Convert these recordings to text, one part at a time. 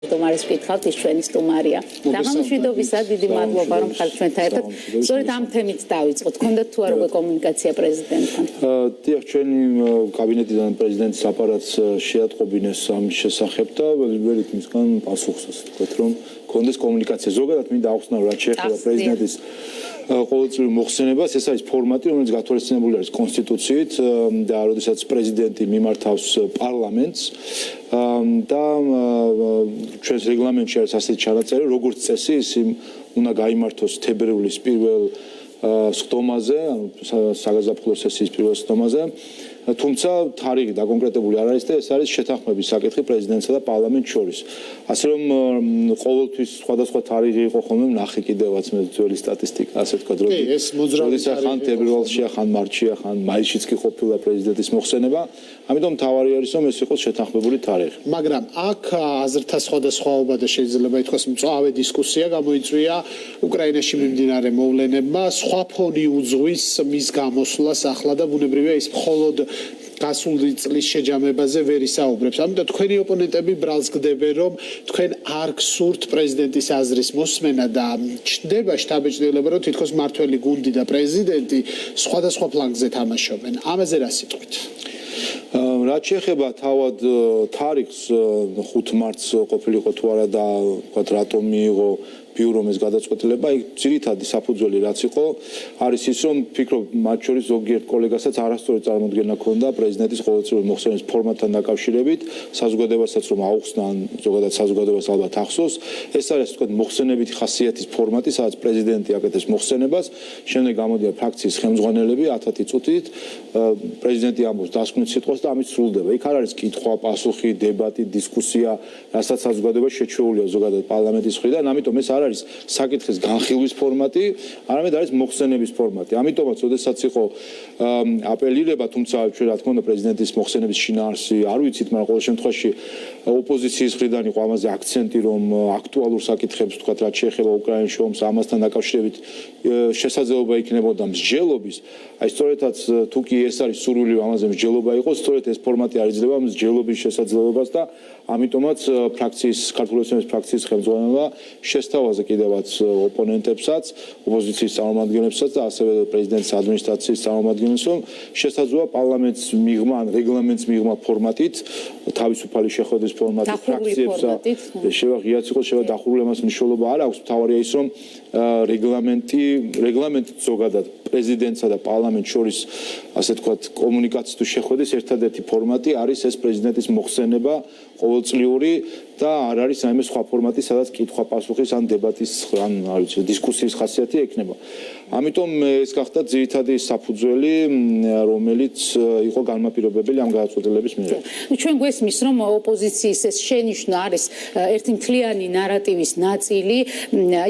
სტუმარის კითხავთ, ის ჩვენი სტუმარია. დაღამშვიდობისა, დიდი მადლობა, რომ ხართ ჩვენთან ერთად. სწორედ ამ თემით დავიწყოთ. გქონდათ თუ არა კომუნიკაცია პრეზიდენტთან? დიახ, ჩვენი კაბინეტიდან პრეზიდენტის აპარატს შეატყობინეს ამის შესახებ და ველით მისგან პასუხს, ასე ვთქვათ, რომ გქონდეს კომუნიკაცია. ზოგადად მინდა ახსნა, რომ რაც შეეხება პრეზიდენტის ყოველწლიურ მოხსენებას, ეს არის ფორმატი, რომელიც გათვალისწინებული არის კონსტიტუციით და როდესაც პრეზიდენტი მიმართავს პარლამენტს და ჩვენს რეგლამენტში არის ასეთი ჩანაწერი, როგორც წესი, ის უნდა გაიმართოს თებერვლის პირველ სხდომაზე, ანუ საგაზაფხულო სესიის პირველ სხდომაზე. თუმცა თარიღი დაკონკრეტებული არ არის და ეს არის შეთანხმების საკითხი პრეზიდენტსა და პარლამენტს შორის. ასე რომ ყოველთვის სხვადასხვა თარიღი იყო ხოლმე ნახე კიდევაც მე ძველი სტატისტიკა, ასე ვთქვათ, როდესაც ხან თებერვალშია, ხან მარტშია, ხან მაისშიც კი ყოფილა პრეზიდენტის მოხსენება. ამიტომ მთავარი არის რომ ეს იყოს შეთანხმებული თარიღი. მაგრამ აქ აზრთა სხვადასხვაობა და შეიძლება ითქვას მწვავე დისკუსია გამოიწვია უკრაინაში მიმდინარე მოვლენებმა, სხვა ფონი უძღვის მის გამოსვლას ახლა და ბუნებრივია ის მხოლოდ გასული წლის შეჯამებაზე ვერ ისაუბრებს. ამიტომ თქვენი ოპონენტები ბრალს გდებენ, რომ თქვენ არ გსურთ პრეზიდენტის აზრის მოსმენა და ჩნდება შთაბეჭდილება, რომ თითქოს მართველი გუნდი და პრეზიდენტი სხვადასხვა ფლანგზე თამაშობენ. ამაზე რა სიტყვით? რაც შეეხება თავად თარიღს 5 მარტს ყოფილიყო თუ არა და ვთქვათ რატომ მიიღო ბიურომ ეს გადაწყვეტილება, იქ ძირითადი საფუძველი რაც იყო, არის ის, რომ ფიქრობ მათ შორის ზოგიერთ კოლეგასაც არასწორი წარმოდგენა ჰქონდა პრეზიდენტის ყოველწლიური მოხსენების ფორმატთან დაკავშირებით, საზოგადოებასაც რომ აუხსნა, ზოგადად საზოგადოებას ალბათ ახსოვს, ეს არის ვთქვათ მოხსენებითი ხასიათის ფორმატი, სადაც პრეზიდენტი აკეთებს მოხსენებას, შემდეგ გამოდიან ფრაქციის ხელმძღვანელები 10 წუთით, პრეზიდენტი ამბობს დასკვნით სიტყვას და ამით სრულდება. იქ არ არის კითხვა, პასუხი, დებატი, დისკუსია, რასაც საზოგადოება შეჩვეულია ზოგადად პარლამენტის მხრიდან, ამიტომ ეს არ არის საკითხის განხილვის ფორმატი, არამედ არის მოხსენების ფორმატი. ამიტომაც, როდესაც იყო აპელირება, თუმცა ჩვენ რა თქმა უნდა პრეზიდენტის მოხსენების შინაარსი არ ვიცით, მაგრამ ყოველ შემთხვევაში ოპოზიციის მხრიდან იყო ამაზე აქცენტი, რომ აქტუალურ საკითხებს, თქვათ, რაც შეეხება უკრაინის ომს, ამასთან დაკავშირებით შესაძლებლობა იქნებოდა მსჯელობის. აი სწორედაც თუ კი ეს არის სურვილი ამაზე მსჯელობა იყოს, სწორედ ეს ფორმატი არ იძლევა მსჯელობის შესაძლებლობას და ამიტომაც ქართული ოცნების ფრაქციის ხელმძღვანელობა შესთავაზე კიდევაც ოპონენტებსაც, ოპოზიციის წარმომადგენლებსაც და ასევე პრეზიდენტის ადმინისტრაციის წარმომადგენლებს, რომ შესაძლოა პარლამენტს მიღმა, ან რეგლამენტს მიღმა ფორმატით, თავისუფალი შეხვედრის ფორმატით ფრაქციებსა შევაღიაც იყოს, დახურული ამას მნიშვნელობა არ აქვს, მთავარია ის, რომ რეგლამენტით ზოგადად პრეზიდენტსა და პარლამენტს შორის, ასე ვთქვათ, კომუნიკაციის თუ შეხვედრის ერთადერთი ფორმატი არის ეს პრეზიდენტის მოხსენება ყოველწლიური და არ არის რაიმე სხვა ფორმატი, სადაც კითხვა-პასუხის ან დებატის ან არ ვიცი, დისკუსიის ხასიათი ექნება. ამიტომ ეს გახდა ძირითადი საფუძველი, რომელიც იყო განმაპირობებელი ამ გადაწყვეტილების მიერ. ჩვენ გვესმის, რომ ოპოზიციის ეს შენიშვნა არის ერთი მთლიანი ნარატივის ნაწილი,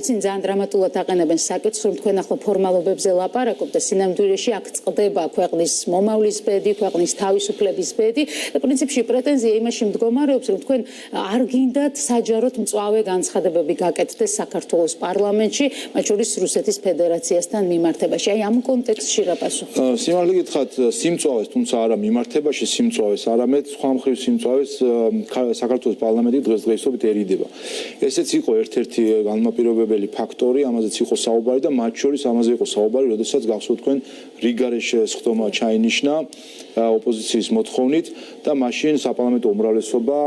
იცით ძალიან დრამატულად აყენებენ საკითხს, რომ თქვენ ახლა ფორმალობებზე ლაპარაკობთ და სინამდვილეში აქ წყდება ქვეყნის მომავლის ბედი, ქვეყნის თავისუფლების ბედი და პრინციპში პრეტენზია იმაში მდგომარეობს, რომ თქვენ არ გინდათ საჯაროდ მწვავე განცხადებები გაკეთდეს საქართველოს პარლამენტში, მათ შორის რუსეთის ფედერაციასთან მიმართებაში. აი ამ კონტექსტში რა პასუხი? სიმართლე გითხრათ, სიმწვავეს, თუმცა არა მიმართებაში სიმწვავეს, არამედ სხვა მხრივ სიმწვავეს საქართველოს პარლამენტი დღესდღეობითერიდება. ესეც იყო ერთ-ერთი განმაპირობებელი ფაქტორი, ამაზეც იყო საუბარი და მათ შორის ამაზე იყო საუბარი, როდესაც გახსოვთ თქვენ რიგარეშ სხდომა ჩაინიშნა ოპოზიციის მოთხოვნით და მაშინ საპარლამენტო უმრავლესობა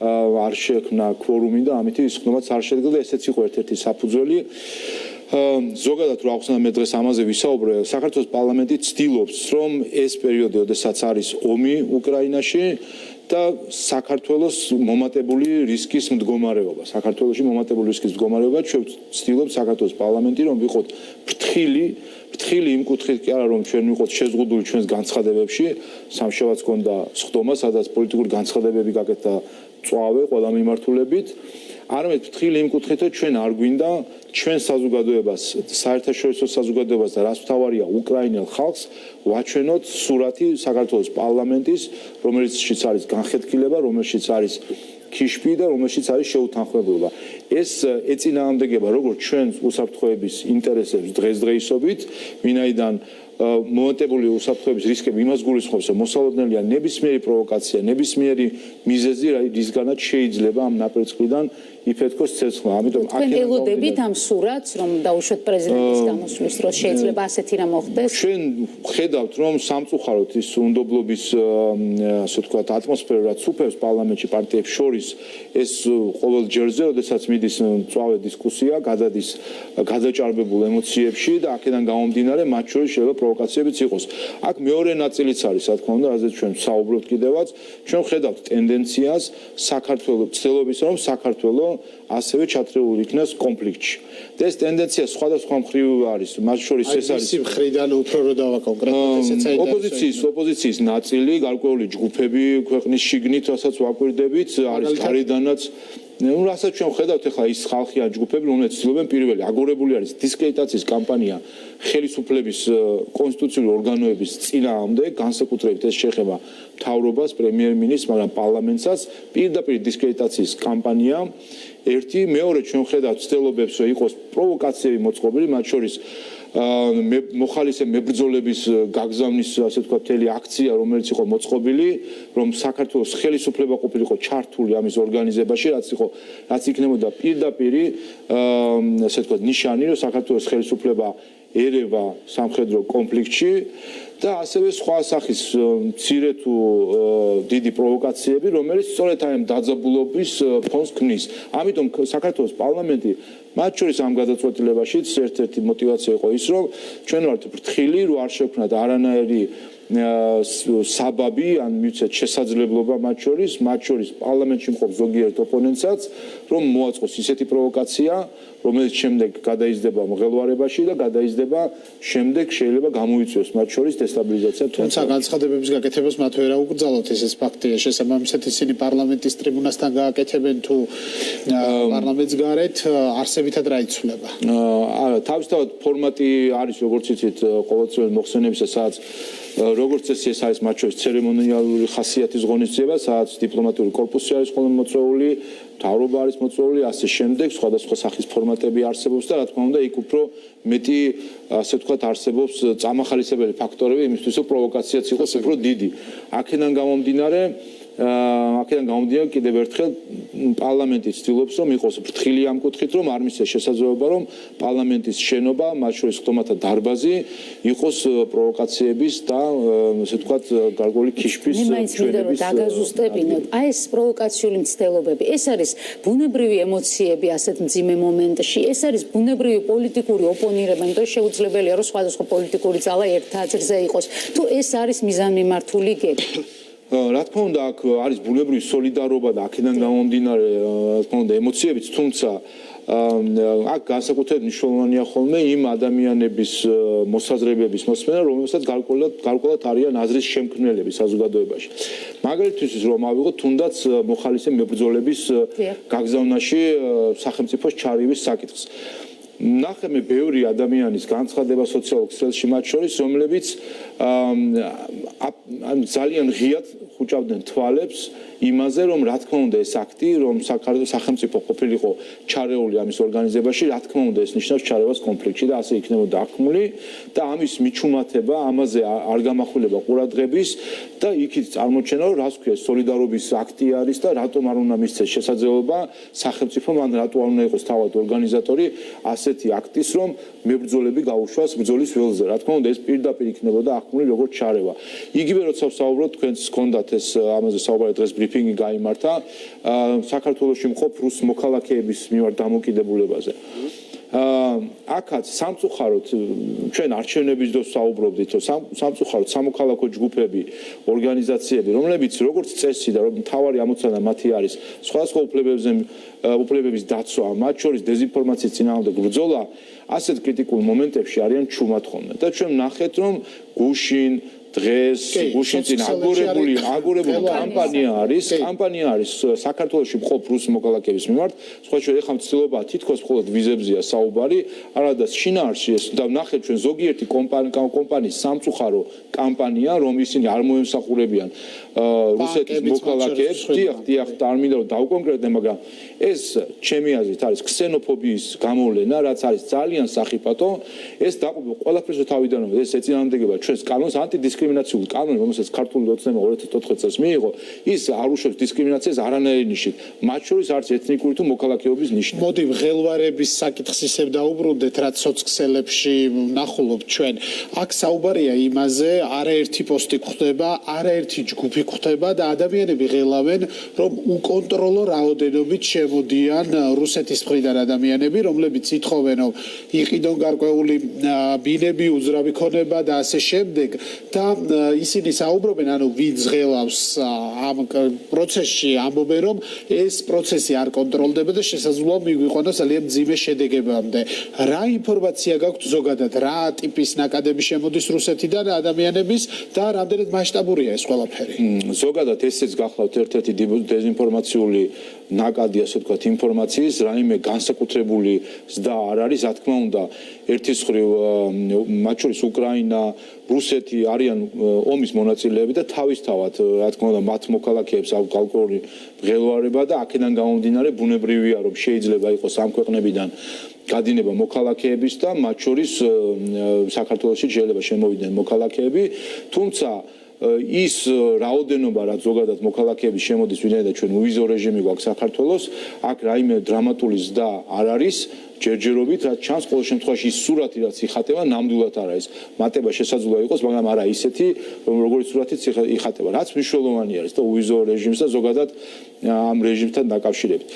არ შეექმნა კვორუმი და ამით სხდომაც არ შედგა და ესეც იყო ერთ-ერთი საფუძველი. ზოგადად რა ახსნა მე დღეს ამაზე ვისაუბრე, საქართველოს პარლამენტი ცდილობს, რომ ეს პერიოდი, როდესაც არის ომი უკრაინაში და საქართველოს მომატებული რისკის მდგომარეობა, საქართველოში მომატებული რისკის მდგომარეობა, ჩვენ ვცდილობთ საქართველოს პარლამენტი, რომ ვიყოთ ფრთხილი იმ კუთხით კი არა, რომ ჩვენ ვიყოთ შეზღუდული ჩვენს განცხადებებში, სამშაბათს ჰქონდა სხდომა, სადაც პოლიტიკური განცხადებები გაკეთდა მწვავე ყველა მიმართულებით, არამედ ფრთხილი იმ კუთხით, რომ ჩვენ არ გვინდა ჩვენ საზოგადოებას, საერთაშორისო საზოგადოებას და რაც მთავარია უკრაინელ ხალხს ვაჩვენოთ სურათი საქართველოს პარლამენტის, რომელშიც არის განხეთქილება, რომელშიც არის ქიშბი და რომელშიც არის შეუთანხმებლობა. ეს ეწინააღმდეგება როგორც ჩვენს უსაფრთხოების ინტერესებს დღესდღეობით, ვინაიდან მომენტებული უსაფრთხოების რისკები იმას გულისხმობს, რომ მოსალოდნელია ნებისმიერი პროვოკაცია, ნებისმიერი მიზეზი, რისგანაც შეიძლება ამ ნაპირისგან იფეთქოს ცეცხლმა. ამიტომ თქვენ ელოდებით ამ სურათს, რომ დაუშვათ პრეზიდენტის გამოსვლის დროს შეიძლება ასეთი რამ მოხდეს? ჩვენ ხედავთ, რომ სამწუხაროდ ის უნდობლობის ასე ვთქვათ ატმოსფერო რაც უფევს პარლამენტში პარტიებს შორის, ეს ყოველ ჯერზე, როდესაც მიდის მწვავე დისკუსია, გადადის გადაჭარბებულ ემოციებში და აქედან გამომდინარე მათ შორის შეიძლება პროვოკაციებიც იყოს. აქ მეორე ნაწილიც არის, რა თქმა უნდა, რაზეც ჩვენ საუბრობთ კიდევაც, ჩვენ ხედავთ ტენდენციას საქართველოს ცდილობისა, რომ საქართველოს ასევე ჩათრეულ იქნას კონფლიქტში. და ეს ტენდენცია სხვადასხვა მხრივ არის, მათ შორის ეს არის მხრიდან უფრო რო დავაკონკრეტოთ, ესეც არის ოპოზიციის ნაწილი, გარკვეული ჯგუფები ქვეყნის შიგნით, რასაც ვაკვირდებით, არის გარედანაც რასაც ჩვენ ხედავთ ახლა ის ხალხი ან ჯგუფები, რომლებიც ცდილობენ პირველი აგორებული არის დისკრედიტაციის კამპანია ხელისუფლების კონსტიტუციური ორგანოების წინააღმდეგ, განსაკუთრებით ეს შეეხება მთავრობას, პრემიერ-მინისტრს, მაგრამ პარლამენტსაც, პირდაპირ დისკრედიტაციის კამპანია. ერთი, მეორე ჩვენ ხედავთ ცდილობებს, რომ იყოს პროვოკაციები მოწყობილი, მათ შორის მოხალისე მებრძოლების გაგზავნის, ასე ვთქვათ, მთელი აქცია, რომელიც იყო მოწყობილი, რომ საქართველოს ხელისუფლება ყოფილიყო ჩართული ამის ორგანიზებაში, რაც იქნებოდა პირდაპირ, ასე ვთქვათ, ნიშანი, რომ საქართველოს ხელისუფლება ერევა სამხედრო კონფლიქტში და ასევე სხვა სახის მცირე თუ დიდი პროვოკაციები, რომელიც სწორედ ამ დაძაბულობის ფონს ქმნის. ამიტომ საქართველოს პარლამენტი მათ შორის ამ გადაწყვეტილებაშიც ერთ-ერთი мотиваცია იყო ის, რომ ჩვენ ვართ ფრთხილი, რომ არ შექმნათ არანაირი საბაბი ან მივცეთ შესაძლებლობა მათ შორის პარლამენტში მყოფ ზოგიერთ ოპონენტსაც, რომ მოაწყოს ისეთი პროვოკაცია, რომელიც შემდეგ გადაიზრდება მღელვარებაში და გადაიზრდება შემდეგ შეიძლება გამოიწვიოს მათ შორის დესტაბილიზაცია. თუმცა განცხადებების გაკეთებას მათ ვერ აუკრძალოთ, ესეც ფაქტია. შესაბამისად ისინი პარლამენტის ტრიბუნასთან გააკეთებენ თუ პარლამენტს გარეთ არსებითად რა იცვლება. თავისთავად ფორმატი არის, როგორც იცით, ყოველწლიურად მოხსენებისა, სადაც როგორც წესი ეს არის მათ შორის ცერემონიალური ხასიათის ღონისძიება, სადაც დიპლომატიური კორპუსი არის ხოლმე მოწვეული, მთავრობა არის მოწვეული, ასე შემდეგ, სხვადასხვა სახის ფორმატები არსებობს და რა თქმა უნდა, იქ უფრო მეტი, ასე ვთქვათ, არსებობს წამახალისებელი ფაქტორები იმისთვის, რომ პროვოკაციაც იყოს უფრო დიდი. აქედან გამომდინარე კიდევ ერთხელ პარლამენტი ცდილობს, რომ იყოს ფრთხილი ამ კუთხით, რომ არ მისცეს შესაძლებლობა, რომ პარლამენტის შენობა, მათ შორის ხტომათა დარბაზი იყოს პროვოკაციების და, ასე ვთქვათ, გარკვეული ქიშფის ჩვენების დაგაზუსტებინოთ. აი ეს პროვოკაციული მცდელობები, ეს არის ბუნებრივი ემოციები ასეთ მძიმე მომენტში, ეს არის ბუნებრივი პოლიტიკური ოპონირება, იმიტომ შეუძლებელია, რომ სხვადასხვა პოლიტიკური ძალა ერთ აზრზე იყოს. თუ ეს არის მიზანმიმართული გეგმა. რა თქმა უნდა, აქ არის ბუნებრივი სოლიდარობა და აქედან გამომდინარე, რა თქმა უნდა, ემოციებიც, თუმცა აქ განსაკუთრებით მნიშვნელოვანია ხოლმე იმ ადამიანების მოსაზრებების მოსმენა, რომელსაც გარკვეულად არიან აზრის შემქმნელები საზოგადოებაში. მაგალითისთვის რომ ავიღოთ თუნდაც მოხალისე მებრძოლების გაგზავნაში სახელმწიფოს ჩარივის საკითხს. ნახე მე ბევრი ადამიანის განცხადება სოციალურ ქსელში მათ შორის, რომლებიც ძალიან ღიად ხუჭავდნენ თვალებს იმაზე, რომ რა თქმა უნდა ეს აქტი, რომ სახელმწიფო ყოფილიყო ჩარეული ამის ორგანიზებაში, რა თქმა უნდა ეს ნიშნავს ჩარევას კონფლიქტში და ასე იქნებოდა აღქმული და ამის მიჩუმათება, ამაზე არ გამახვილება ყურადღების და იქით წარმოჩენა, რომ რას ქვია სოლიდარობის აქტი არის და რატომ არ უნდა მისცეს შესაძლებლობა სახელმწიფომ ან რატო არ უნდა იყოს თავად ორგანიზატორი ასეთი აქტის, რომ მებრძოლები გაუშვას ბრძოლის ველზე. რა თქმა უნდა ეს პირდაპირ იქნებოდა აღქმული როგორც ჩარევა. იგივე როცა ვსაუბრობთ, თქვენს გქონდათ ეს ამაზე საუბარი დღეს ბრიფინგი გაიმართა საქართველოში მყოფ რუს მოქალაქეების მიმართ დამოკიდებულებაზე. აქაც სამწუხაროდ ჩვენ არჩევნების დროს საუბრობდით, რომ სამწუხაროდ სამოქალაქო ჯგუფები, ორგანიზაციები, რომლებიც როგორც წესი და მთავარი ამოცანა მათი არის სხვადასხვა უფლებების დაცვა, მათ შორის დეზინფორმაციის წინააღმდეგ ბრძოლა, ასეთ კრიტიკულ მომენტებში არიან ჩუმად ხოლმე. და ჩვენ ნახეთ, რომ გუშინ დღეს გუშინ წინ აგორებული კამპანია არის საქართველოში მყოფ რუს მოქალაქეების მიმართ. სხვა შორის ეხლა ცდილობაა თითქოს მხოლოდ ვიზებზეა საუბარი, არადა შინაარსში ეს და ნახეთ ჩვენ ზოგიერთი კომპანიის სამწუხარო კამპანია, რომ ისინი არ მოემსახურებიან რუსეთის მოქალაქეებს. დიახ, და არ მინდა რომ დავკონკრეტდე, მაგრამ ეს ჩემი აზრით არის ქსენოფობიის გამოვლენა, რაც არის ძალიან სახიფათო. ეს დაყრდნობა ყველაფერს თავიდან რომ ეს ეწინააღმდეგება ჩვენს კანონს, ანტიდისკრიმინაციული კანონი, რომელსაც ქართული ოცნება 2014 წელს მიიღო, ის არ უშვებს დისკრიმინაციას არანაირი ნიშნით, მათ შორის არც ეთნიკური თუ მოქალაქეობის ნიშნით. მოდი მღელვარების საკითხს ისევ დაუბრუნდეთ, რაც სოციალებში ვნახულობთ ჩვენ. აქ საუბარია იმაზე, არაერთი პოსტი გვხდება, არაერთი ჯგუფი გვხდება და ადამიანები ღელავენ, რომ უკონტროლო რაოდენობით შემოდიან რუსეთის მხრიდან ადამიანები, რომლებიც ითხოვენ, რომ იყიდონ გარკვეული ბინები, უძრავი ქონება და ასე შემდეგ და ისინი საუბრობენ, ანუ ვინც ღელავს ამ პროცესში, ამბობენ, რომ ეს პროცესი არ კონტროლდება და შესაძლოა მიგვიყვანოს ძალიან მძიმე შედეგებამდე. რა ინფორმაცია გაქვთ ზოგადად, რა ტიპის ნაკადები შემოდის რუსეთიდან ადამიანების და რამდენად მასშტაბურია ეს ყველაფერი? ზოგადად ესეც გახლავთ ერთ-ერთი დეზინფორმაციული ნაკადი, ასე ვთქვათ, ინფორმაციის, რაიმე განსაკუთრებული ზრდა არ არის, რა თქმა უნდა, ერთის მხრივ მათ შორის უკრაინა, რუსეთი არიან ომის მონაწილეები და თავისთავად, რა თქმა უნდა, მათ მოქალაქეებს აქვს ალკოჰოლური მღელვარება და აქედან გამომდინარე ბუნებრივია, რომ შეიძლება იყოს ამ ქვეყნებიდან გადინება მოქალაქეების და მათ შორის საქართველოში შეიძლება შემოვიდნენ მოქალაქეები, თუმცა ის რაოდენობა, რაც ზოგადად მოქალაქეების შემოდის, ვინაიდან ჩვენ უვიზო რეჟიმი გვაქვს საქართველოს, აქ რაიმე დრამატული ზრდა არ არის. ჯერჯერობით, რაც ჩანს ყოველ შემთხვევაში ის სურათი, რაც იხატება, ნამდვილად არ არის. მატება შესაძლოა იყოს, მაგრამ არა ისეთი, როგორც სურათიც იხატება. რაც მნიშვნელოვანი არის და უვიზო რეჟიმს და ზოგადად ამ რეჟიმთან დაკავშირებით.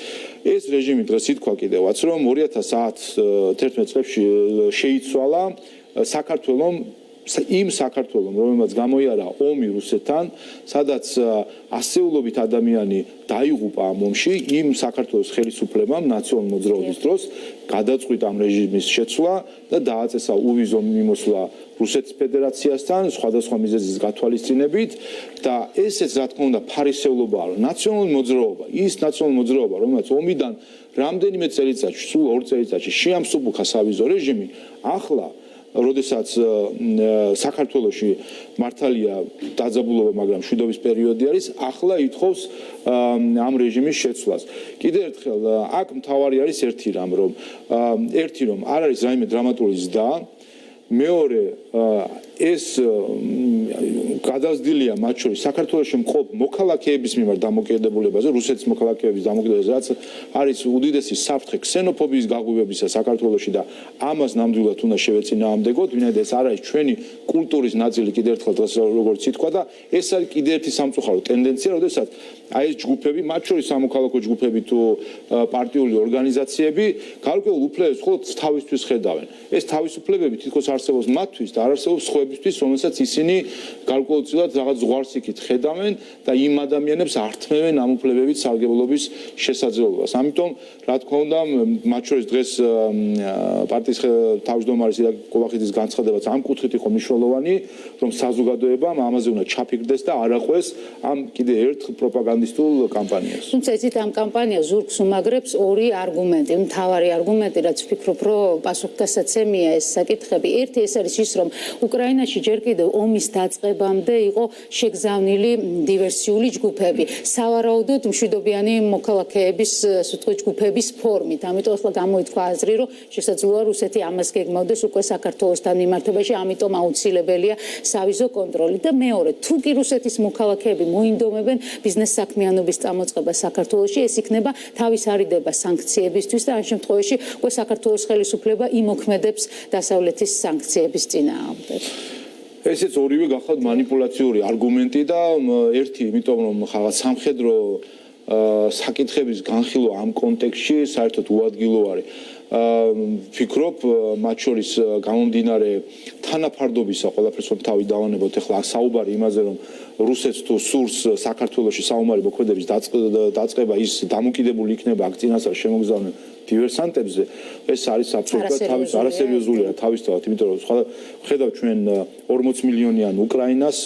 ეს რეჟიმი დღეს ითქვა კიდევაც, რომ 2011 წლებში შეიცვალა საქართველოს, რომელმაც გამოიარა ომი რუსეთთან, სადაც ასეულობით ადამიანი დაიღუპა ამ ომში, იმ საქართველოს ხელისუფლებამ ნაციონალურ მოძრაობის დროს გადაწყვიტა ამ რეჟიმის შეცვლა და დააწესა უვიზო მიმოსვლა რუსეთის ფედერაციასთან სხვადასხვა მიზეზის გათვალისწინებით და ესეც რა თქმა უნდა ფარისევლობაა, ნაციონალური მოძრაობა, ის ნაციონალური მოძრაობა, რომელმაც ომიდან რამდენიმე წელიწადში, სულ 2 წელიწადში შეამსუბუქა სავიზო რეჟიმი, ახლა როდესაც საქართველოში მართალია დაძაბულობა, მაგრამ მშვიდობის პერიოდი არის, ახლა ითხოვს ამ რეჟიმის შეცვლას. კიდევ ერთხელ, აქ მთავარი არის ერთი რამ, რომ არ არის რაიმე დრამატული ზრდა, მეორე ეს გადაზრდილია მათ შორის საქართველოში მყოფ მოქალაქეების მიმართ დამოკიდებულებაზე, რუსეთის მოქალაქეების დამოკიდებულებაზე, რაც არის უდიდესი საფრთხე ქსენოფობიის გაღვივებისა საქართველოში და ამას ნამდვილად უნდა შევეწინააღმდეგოთ, ვინაიდან ეს არ არის ჩვენი კულტურის ნაწილი, კიდევ ერთხელ დღეს როგორც ითქვა და ეს არის კიდევ ერთი სამწუხარო ტენდენცია, როდესაც აი ეს ჯგუფები, მათ შორის სამოქალაქო ჯგუფები თუ პარტიული ორგანიზაციები, გარკვეულ უფლებებს მხოლოდ თავისთვის ხედავენ. ეს თავისუფლებები თითქოს არსებობს მათთვის და არ არსებობს სხვებისთვის, რომელსაც ისინი გარკვეულწილად რაღაც ზღვარსიქით ხედავენ და იმ ადამიანებს ართმევენ ამ უფლებებით სარგებლობის შესაძლებლობას. ამიტომ, რა თქმა უნდა, მათ შორის დღეს პარტიის თავმჯდომარის ირაკლი კობახიძის განცხადებაც ამ კუთხით იყო მნიშვნელოვანი, რომ საზოგადოებამ ამაზე უნდა ჩაფიქრდეს და არ აყვეს ამ კიდევ ერთ პროპაგანდისტულ კამპანიას. თუმცა იცით, ამ კამპანიას ზურგს უმაგრებს ორი არგუმენტი, მთავარი არგუმენტი, რაც ვფიქრობ, რომ პასუხგასაცემია ეს საკითხები. ერთი ეს არის ის, რომ უკრაინაში ჯერ კიდევ ომის დაწყებამდე იყო შეგზავნილი დივერსიული ჯგუფები, სავარაუდოდ მშვიდობიანი მოქალაქეების ჯგუფების ფორმით. ამიტომ ახლა გამოითქვა აზრი, რომ შესაძლოა რუსეთი ამას გეგმავდეს უკვე საქართველოსთან მიმართებაში, ამიტომ აუცილებელია სავიზო კონტროლი. და მეორე, თუ კი რუსეთის მოქალაქეები მოინდომებენ ბიზნეს საქმიანობის წამოწყება საქართველოში, ეს იქნება თავის არიდება სანქციებისთვის და ამ შემთხვევაში უკვე საქართველოს ხელისუფლება იმოქმედებს დასავლეთის სანქციების წინააღმდეგ. ესეც ორივე გახლავთ манипуляციური არგუმენტი და ერთი, იმიტომ რომ ხალხ სამხედრო საკითხების განხილვა ამ კონტექსტში საერთოდ უადგილო არის. ვფიქრობ, მათ შორის გამომდინარე თანაფარდობისა ყველაფერს რომ თავი დავანებოთ, ახლა საუბარი იმაზე, რომ რუსეთს თუ სურს საქართველოში საომარი მოქმედების დაწყება, ის დამოკიდებული იქნება აქ წინასწარ შემოგზავნილ დივერსანტებზე ეს არის აბსოლუტურად არასერიოზულია თავისთავად, იმიტომ რომ ხედავ ჩვენ 40 მილიონიან უკრაინას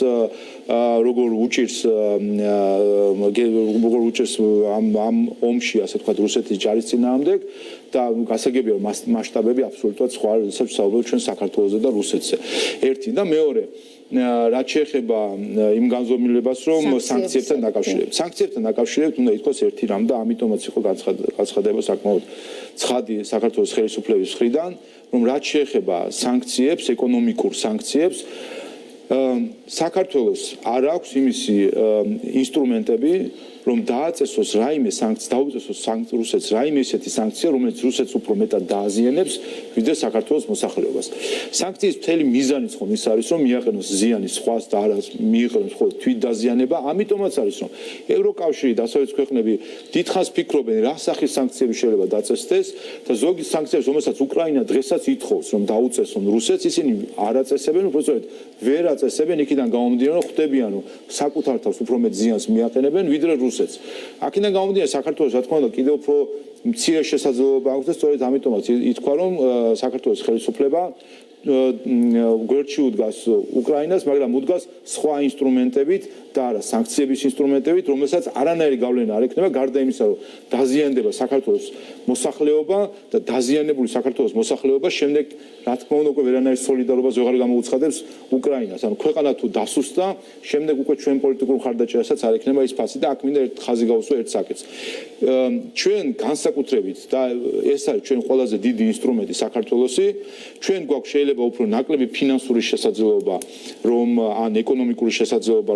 როგორ უჭირს ამ ომში, ასე ვთქვათ, რუსეთის ჯარის წინააღმდეგ და გასაგებია რომ მასშტაბები აბსოლუტურად სხვა, როდესაც საუბრობთ ჩვენ საქართველოზე და რუსეთზე. ერთი და მეორე რაც შეეხება იმ განზომილებას, რომ სანქციებთან დაკავშირებით. სანქციებთან დაკავშირებით უნდა ითქვას ერთი რამ და ამიტომაც იყო განცხადება საკმაოდ ცხადი საქართველოს ხელისუფლების მხრიდან, რომ რაც შეეხება სანქციებს, ეკონომიკურ სანქციებს, საქართველოს არ აქვს იმისი ინსტრუმენტები, რომ დააწესოს რაიმე სანქცია, დაუწესოს რუსეთს რაიმე ისეთი სანქცია, რომელიც რუსეთს უფრო მეტად დააზიანებს, ვიდრე საქართველოს მოსახლეობას. სანქციის მთელი მიზანიც ხომ ის არის, რომ მიაყენოს ზიანი სხვას და არა მიიღოს მხოლოდ თვითდაზიანება, ამიტომაც არის, რომ ევროკავშირი და დასავლეთის ქვეყნები დიდხანს ფიქრობენ, რა სახის სანქციები შეიძლება დაწესდეს და ზოგი სანქციებს, რომელსაც უკრაინა დღესაც ითხოვს, რომ დაუწესონ რუსეთს, ისინი არ აწესებენ, უბრალოდ ვერ აწესებენ, იქიდან გამომდინარე, რომ ხვდებიან, რომ საკუთარ თავს უფრო მეტ ზიანს მიაყენებენ, ვიდრე რუსეთს. აქედან გამომდინარე, საქართველოს რა თქმა უნდა კიდევ უფრო მცირე შესაძლებლობა აქვს და სწორედ ამიტომაც ითქვა, რომ საქართველოს ხელისუფლება გვერდში უდგას უკრაინას, მაგრამ უდგას სხვა ინსტრუმენტებით და არა სანქციების ინსტრუმენტებით, რომელსაც არანაირი გავლენა არ ექნება, გარდა იმისა, რომ დაზიანდება საქართველოს მოსახლეობა და დაზიანებული საქართველოს მოსახლეობა შემდეგ, რა თქმა უნდა, უკვე ვერანაირ სოლიდარობას ვეღარ გამოუცხადებს უკრაინას. ანუ ქვეყანა თუ დასუსტდა, შემდეგ უკვე ჩვენ პოლიტიკურ ხარდაჭერასაც არ ექნება ის ფასი და აქ მინდა ერთ ხაზი გავუსვა ერთ საკითხს. ჩვენ განსაკუთრებით და ეს არის ჩვენ ყველაზე დიდი ინსტრუმენტი საქართველოსი, ჩვენ გვაქვს შეიძლება უფრო ნაკლები ფინანსური შესაძლებლობა, რომ ან ეკონომიკური შესაძლებლობა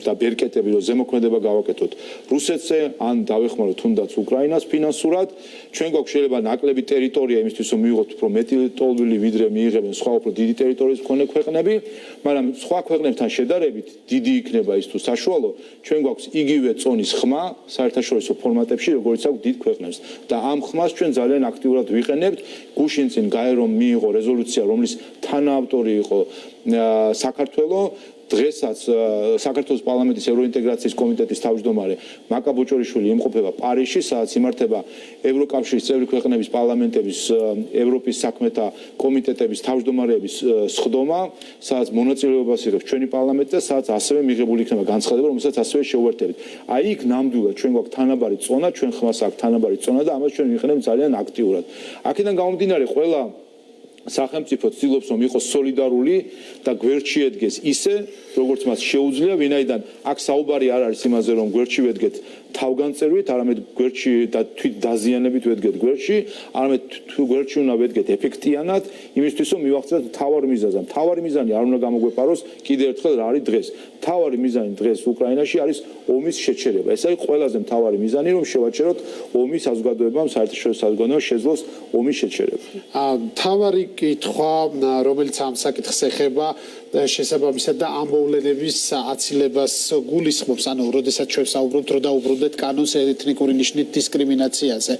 და ბერკეტები რომ ზემოქმედება გავაკეთოთ რუსეთზე, ან დავეხმაროთ თუნდაც უკრაინას ფინანსურად, ჩვენ გვაქვს შეიძლება ნაკლები ტერიტორია იმისთვის, რომ მივიღოთ უფრო მეტი ტოლვილი, ვიდრე მიიღებენ სხვა უფრო დიდი ტერიტორიის მქონე ქვეყნები, მაგრამ სხვა ქვეყნებთან შედარებით დიდი იქნება ის თუ საშუალო, ჩვენ გვაქვს იგივე წონის ხმა საერთაშორისო ფორმატებში, როგორც აქვს დიდ ქვეყნებს და ამ ხმას ჩვენ ძალიან აქტიურად ვიყენებთ. გუშინ წინ გაერომ მიიღო რეზოლუცია, რომლის თანაავტორი იყო საქართველოს. დღესაც საქართველოს პარლამენტის ევროინტეგრაციის კომიტეტის თავმჯდომარე მაკა ბოჭორიშვილი იმყოფება პარიზში, სადაც იმართება ევროკავშირის წევრი ქვეყნების პარლამენტების, ევროპის საქმეთა კომიტეტების თავმჯდომარეების სხდომა, სადაც მონაწილეობას იღებს ჩვენი პარლამენტი და სადაც ასევე მიღებული იქნება განცხადება, რომელსაც ასევე შეუერთებით. აი იქ ნამდვილად ჩვენ გვაქვს თანაბარი წონა, ჩვენ ხმას აქვს თანაბარი წონა და ამას ჩვენ ვიყენებთ ძალიან აქტიურად. აქედან გამომდინარე, ყველა სახელმწიფო ცდილობს, რომ იყოს სოლიდარული და გვერდში ედგეს ისე, როგორც მას შეუძლია, ვინაიდან აქ საუბარი არ არის იმაზე, რომ გვერდში ვედგეთ თავგანწირვით, არამედ გვერდში და თვით დაზიანებით ვედგეთ გვერდში, არამედ გვერდში უნდა ვედგეთ ეფექტიანად, იმისთვის, რომ მივახცეთ მთავარ მიზანს. მთავარი მიზანი არ უნდა გამოგვეპაროს, კიდევ ერთხელ რა არის დღეს. მთავარი მიზანი დღეს უკრაინაში არის ომის შეჩერება. ეს არის ყველაზე მთავარი მიზანი, რომ შევაჩეროთ ომის საზოგადოებამ, საერთაშორისო საზოგადოებამ შეძლოს ომის შეჩერება. მთავარი კითხვა, რომელიც ამ საკითხს ეხება, შესაბამისად და ამ მოვლენების აცილებას გულისხმობს, ანუ როდესაც ჩვენ საუბრობთ, რომ დაუბრუნდეთ კანონს ეთნიკური ნიშნით დისკრიმინაციაზე,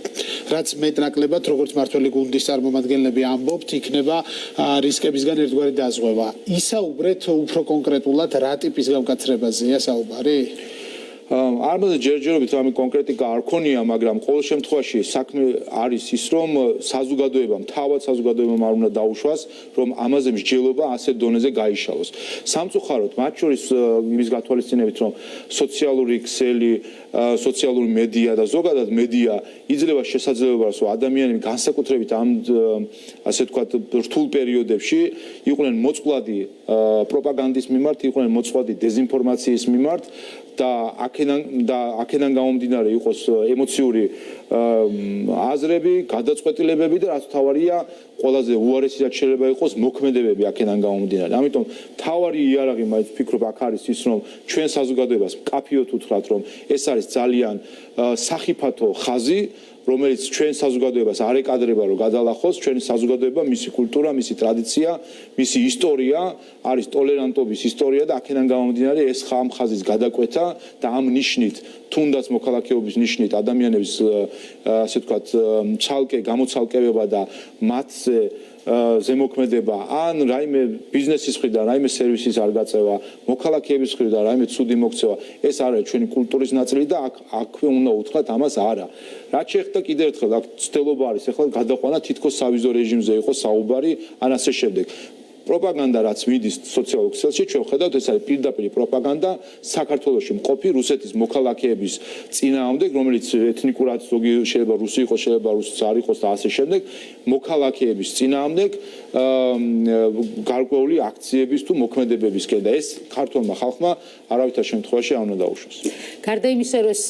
რაც მეტნაკლებად, როგორც მართველი გუნდის წარმომადგენლები ამბობთ, იქნება რისკებისგან ერთგვარი დაზღვევა. ისაუბრეთ უფრო კონკრეტულად რა ტიპის გამკაცრებაზეა საუბარი? არამედ ჯერჯერობით რამე კონკრეტიკა არ ქონია, მაგრამ ყოველ შემთხვევაში საქმე არის ის, რომ საზოგადოებამ, თავად საზოგადოებამ არ უნდა დაუშვას, რომ ამაზე მსჯელობა ასეთ დონეზე გაიშალოს. სამწუხაროდ, მათ შორის იმის გათვალისწინებით, რომ სოციალური ქსელი, სოციალური მედია და ზოგადად მედია იძლევა შესაძლებლობას, რომ ადამიანები განსაკუთრებით ამ ასე ვთქვათ რთულ პერიოდებში იყვნენ მოწყვლადი პროპაგანდის მიმართ, იყვნენ მოწყვლადი დეზინფორმაციის მიმართ და აქედან გამომდინარე იყოს ემოციური აზრები, გადაწყვეტილებები და რაც თავარია, ყველაზე უარესი რაც შეიძლება იყოს მოქმედებები აქედან გამომდინარე. ამიტომ თავარი იარაღი მაინც ვფიქრობ აქ არის ის, რომ ჩვენ საზოგადოებას მკაფიოდ უთხრათ, რომ ეს არის ძალიან სახიფათო ხაზი, რომელიც ჩვენ საზოგადოებას არ ეკადრება, რომ გადალახოს, ჩვენი საზოგადოება, მისი კულტურა, მისი ტრადიცია, მისი ისტორია არის ტოლერანტობის ისტორია და აქედან გამომდინარე ეს ხაზის გადაკვეთა და ამ ნიშნით თუნდაც მოქალაქეობის ნიშნით ადამიანების ასე ვთქვათ ცალკე გამოცალკევება და მათზე ზემოქმედება ან რაიმე ბიზნესის მხრიდან რაიმე სერვისის არ გაწევა, მოქალაქეების მხრიდან რაიმე ცუდი მოქცევა, ეს არის ჩვენი კულტურის ნაწილი და აქვე უნდა უთხრათ ამას არა. რაც შეეხება კიდევ ერთხელ აქ ცდელობა არის ახლა გადაყვანა თითქოს სავიზო რეჟიმზე იყო საუბარი ან ასე შემდეგ. პროპაგანდა რაც მიდის სოციალურ ქსელში ჩვენ ვხედავთ ეს არის პირდაპირ პროპაგანდა საქართველოში მყოფი რუსეთის მოქალაქეების წინააღმდეგ რომელიც ეთნიკურად ზოგი შეიძლება რუსი იყოს შეიძლება რუსიც არ იყოს და ასე შემდეგ მოქალაქეების წინააღმდეგ გარკვეული აქციების თუ მოქმედებებისკენ და ეს ქართულმა ხალხმა არავითარ შემთხვევაში არ უნდა დაუშვას. გარდა იმისა რომ ეს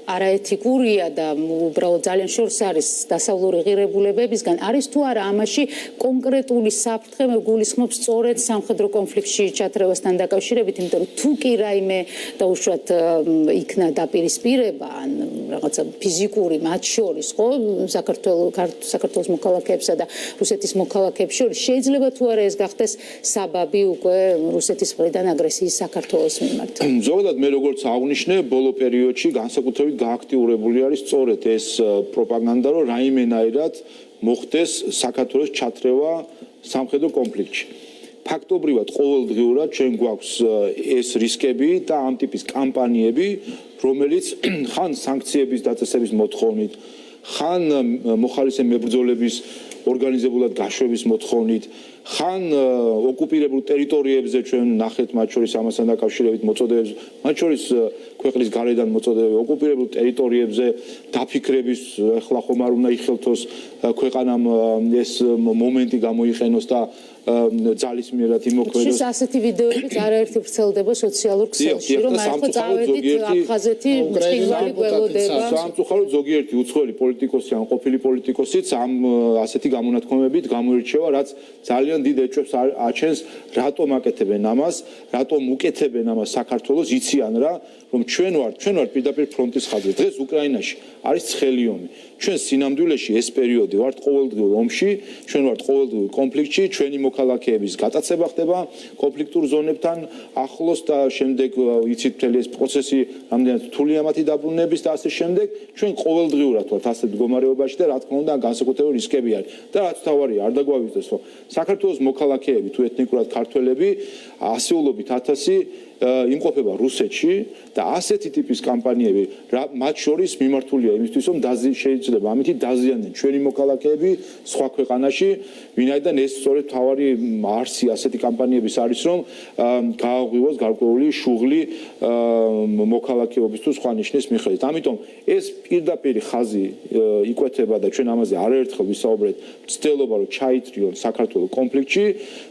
არაეთიკურია და უბრალოდ ძალიან შორს არის დასავლური ღირებულებებისგან არის თუ არა ამაში კონკრეტული საფრთხე გულისხმობს სწორედ სამხედრო კონფლიქტში ჩათრევასთან დაკავშირებით, იმიტომ რომ თუ კი რაიმე დაუშვათ იქნა დაპირისპირება ან რაღაცა ფიზიკური მათ შორის ხო საქართველოს მოქალაქეებსა და რუსეთის მოქალაქეებს შორის შეიძლება თუ არა ეს გახდეს საბაბი უკვე რუსეთის მხრიდან აგრესიის საქართველოს მიმართ. ზოგადად მე როგორც აღნიშნე ბოლო პერიოდში განსაკუთრებით გააქტიურებული არის სწორედ ეს პროპაგანდა რომ რაიმენაირად მოხდეს საქართველოს ჩათრევა სამხედრო კონფლიქტში. ფაქტობრივად ყოველდღიურად ჩვენ გვაქვს ეს რისკები და ამ ტიპის კამპანიები, რომელიც ხან სანქციების დაწესების მოთხოვნით, ხან მოხალისე მებრძოლების ორგანიზებულად გაშვების მოთხოვნით, ხან ოკუპირებულ ტერიტორიებზე ჩვენ ნახეთ მათ შორის ამასთან დაკავშირებით მოწოდებებს, მათ შორის ქვეყნის გარედან მოწოდებები ოკუპირებულ ტერიტორიებზე დაფიქრების ახლა ხომ არ უნდა იხელთოს ქვეყანამ ეს მომენტი გამოიყენოს და ძალისმიერად იმოქმედოს. შეს ასეთი ვიდეოებიც არაერთი ვრცელდება სოციალურ ქსელში, რომ არ ხო წავედით აფხაზეთი ჭრილვალი გველოდება. სამწუხაროდ ზოგიერთი უცხოელი პოლიტიკოსი ან ყოფილი პოლიტიკოსიც ამ ასეთი გამონათქვამებით გამოირჩევა, რაც ძალიან დიდ ეჭვებს აჩენს, რატომ აკეთებენ ამას, რატომ უკეთებენ ამას საქართველოს, იციან რა, რომ ჩვენ ვართ პირდაპირ ფრონტის ხაზზე. დღეს უკრაინაში არის ცხელი ომი. ჩვენ სინამდვილეში ეს პერიოდი ვართ ყოველდღიურ ომში, ჩვენ ვართ ყოველდღიურ კონფლიქტში, ჩვენი მოქალაქეების გატაცება ხდება კონფლიქტურ ზონებთან ახლოს და შემდეგ იცით მთელი ეს პროცესი რამდენად რთულია მათი დაბრუნების და ასე შემდეგ. ჩვენ ყოველდღიურად ვართ ასეთ მდგომარეობაში და რა თქმა უნდა განსაკუთრებული რისკები არის. და რაც თავარია, არ დაგვაგვიწყდეს, რომ საქართველოს მოქალაქეები თუ ეთნიკურად ქართველები ასეულობით 1000 იმყოფება რუსეთში და ასეთი ტიპის კამპანიები მათ შორის მიმართულია იმისთვის რომ შეიძლება ამითი დაზიანდნენ ჩვენი მოქალაქეები სხვა ქვეყანაში ვინაიდან ეს სწორედ თავარი არსი ასეთი კამპანიების არის რომ გააღვივოს გარკვეული შუღლი მოქალაქეობის თუ სხვა ნიშნის მიხედვით. ამიტომ ეს პირდაპირ ხაზი იკვეთება და ჩვენ ამაზე არაერთხელ ვისაუბრეთ ცდილობა რომ ჩაითრიონ საქართველოს კონფლიქტში